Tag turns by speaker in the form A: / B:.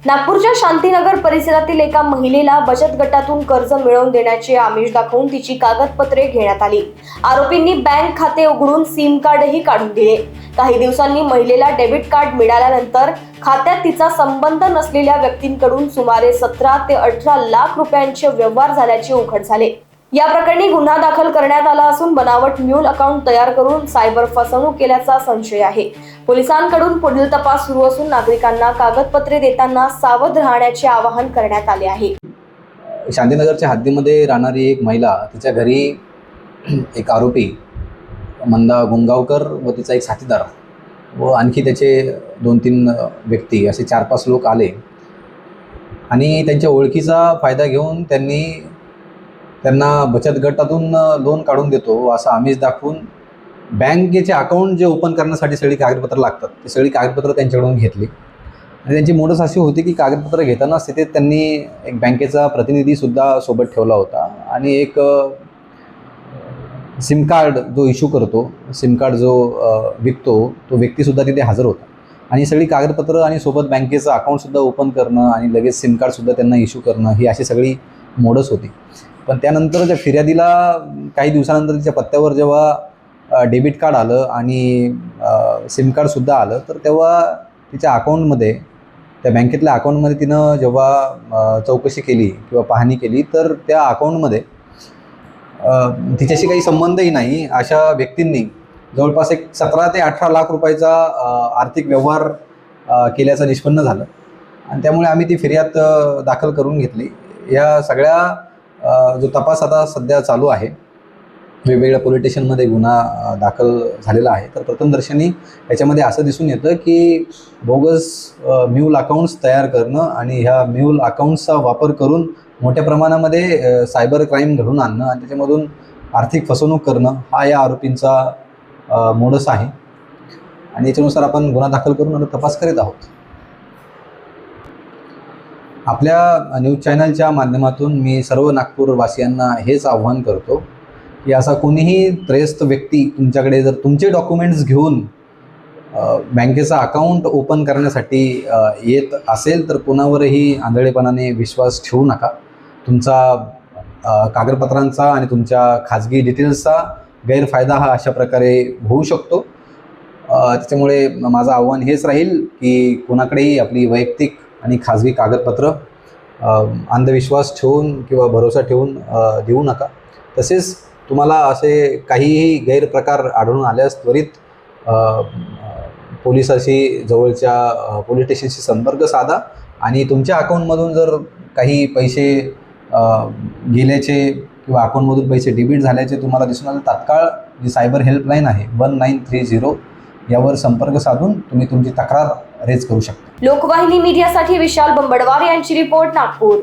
A: नागपूरच्या शांतीनगर परिसरातील एका महिलेला बचत गटातून कर्ज मिळवून देण्याचे आमिष दाखवून तिची कागदपत्रे घेण्यात आली। आरोपींनी बँक खाते उघडून सिम कार्डही काढून दिले। काही दिवसांनी महिलेला डेबिट कार्ड मिळाल्यानंतर खात्यात तिचा संबंध नसलेल्या व्यक्तींकडून सुमारे 17 ते 18 लाख रुपयांचे व्यवहार झाल्याचे उघड झाले। या प्रकरणी गुन्हा दाखल करण्यात आला असून बनावट म्यूल अकाउंट तयार करून सायबर फसवणूक केल्याचा संशय आहे। पोलिसांकडून पुढील तपास सुरू असून नागरिकांना कागदपत्रे देताना सावध राहण्याचे आवाहन करण्यात आले आहे।
B: शांतीनगरच्या हद्दीमध्ये राहणारी एक महिला, तिच्या घरी एक आरोपी मंदा गुंगावकर व तिचा एक साथीदार व आणखी त्याचे 2-3 व्यक्ती असे 4-5 लोक आले आणि त्यांच्या ओळखीचा फायदा घेऊन त्यांना बचत गटातून लोन काढून देतो असं आमिष दाखवून बँकेचे अकाउंट जे ओपन करण्यासाठी सगळी कागदपत्र लागतात ते सगळी कागदपत्र त्यांच्याकडून घेतली आणि त्यांची मोडस अशी होती की कागदपत्र घेताना तिथे त्यांनी एक बँकेचा प्रतिनिधीसुद्धा सोबत ठेवला होता आणि एक सिम कार्ड जो इश्यू करतो, सिम कार्ड जो विकतो तो व्यक्तीसुद्धा तिथे हजर होता आणि सगळी कागदपत्र आणि सोबत बँकेचं अकाउंटसुद्धा ओपन करणं आणि लगेच सिम कार्डसुद्धा त्यांना इश्यू करणं ही अशी सगळी मोडस होती। पण त्यानंतर त्या फिर्यादीला काही दिवसानंतर तिच्या पत्त्यावर जेव्हा डेबिट कार्ड आलं आणि सिम कार्डसुद्धा आलं तर तेव्हा तिच्या अकाउंटमध्ये, त्या बँकेतल्या अकाउंटमध्ये तिनं जेव्हा चौकशी केली किंवा पाहणी केली तर त्या अकाउंटमध्ये तिच्याशी काही संबंधही नाही अशा व्यक्तींनी जवळपास एक 17 ते 18 लाख रुपयाचा आर्थिक व्यवहार केल्याचं निष्पन्न झालं आणि त्यामुळे आम्ही ती फिर्याद दाखल करून घेतली। या सगळ्या जो तपास आता सध्या चालू आहे, वेगवेगळ्या पोलीस स्टेशनमध्ये गुन्हा दाखल झालेला आहे। तर प्रथमदर्शनी याच्यामध्ये असं दिसून येतं की बोगस म्यूल अकाउंट्स तयार करणं आणि ह्या म्यूल अकाउंट्सचा वापर करून मोठ्या प्रमाणामध्ये सायबर क्राईम घडून आणणं आणि त्याच्यामधून आर्थिक फसवणूक करणं हा या आरोपींचा मोडस आहे आणि याच्यानुसार आपण गुन्हा दाखल करून आता तपास करीत आहोत। आपल्या न्यूज चॅनलच्या माध्यमातून मी सर्व नागपूरवासियांना हेच आव्हान करतो की असा कोणीही त्रयस्थ व्यक्ती तुमच्याकडे जर तुमचे डॉक्युमेंट्स घेऊन बँकेचा अकाउंट ओपन करण्यासाठी येत असेल तर कोणावरही आंधळेपणाने विश्वास ठेवू नका। तुमचा कागदपत्रांचा आणि तुमच्या खाजगी डिटेल्सचा गैरफायदा हा अशा प्रकारे होऊ शकतो। त्याच्यामुळे माझं आव्हान हेच राहील की कोणाकडेही आपली वैयक्तिक आणि खाजगी कागदपत्र अंधविश्वास ठेवून किंवा भरोसा ठेवून देऊ नका। तसेच तुम्हाला असे काहीही गैरप्रकार आढळून आल्यास त्वरित पोलिसाशी, जवळच्या पोलीस स्टेशनशी संपर्क साधा आणि तुमच्या अकाउंटमधून जर काही पैसे गेल्याचे किंवा अकाउंटमधून पैसे डेबिट झाल्याचे तुम्हाला दिसून आले, तात्काळ जी सायबर हेल्पलाईन आहे 1930 यावर संपर्क साधून तुम्ही तुमची तक्रार रेज करू शकता।
A: लोकवाहिनी मीडियासाठी विशाल बंबडवार यांची रिपोर्ट, नागपूर।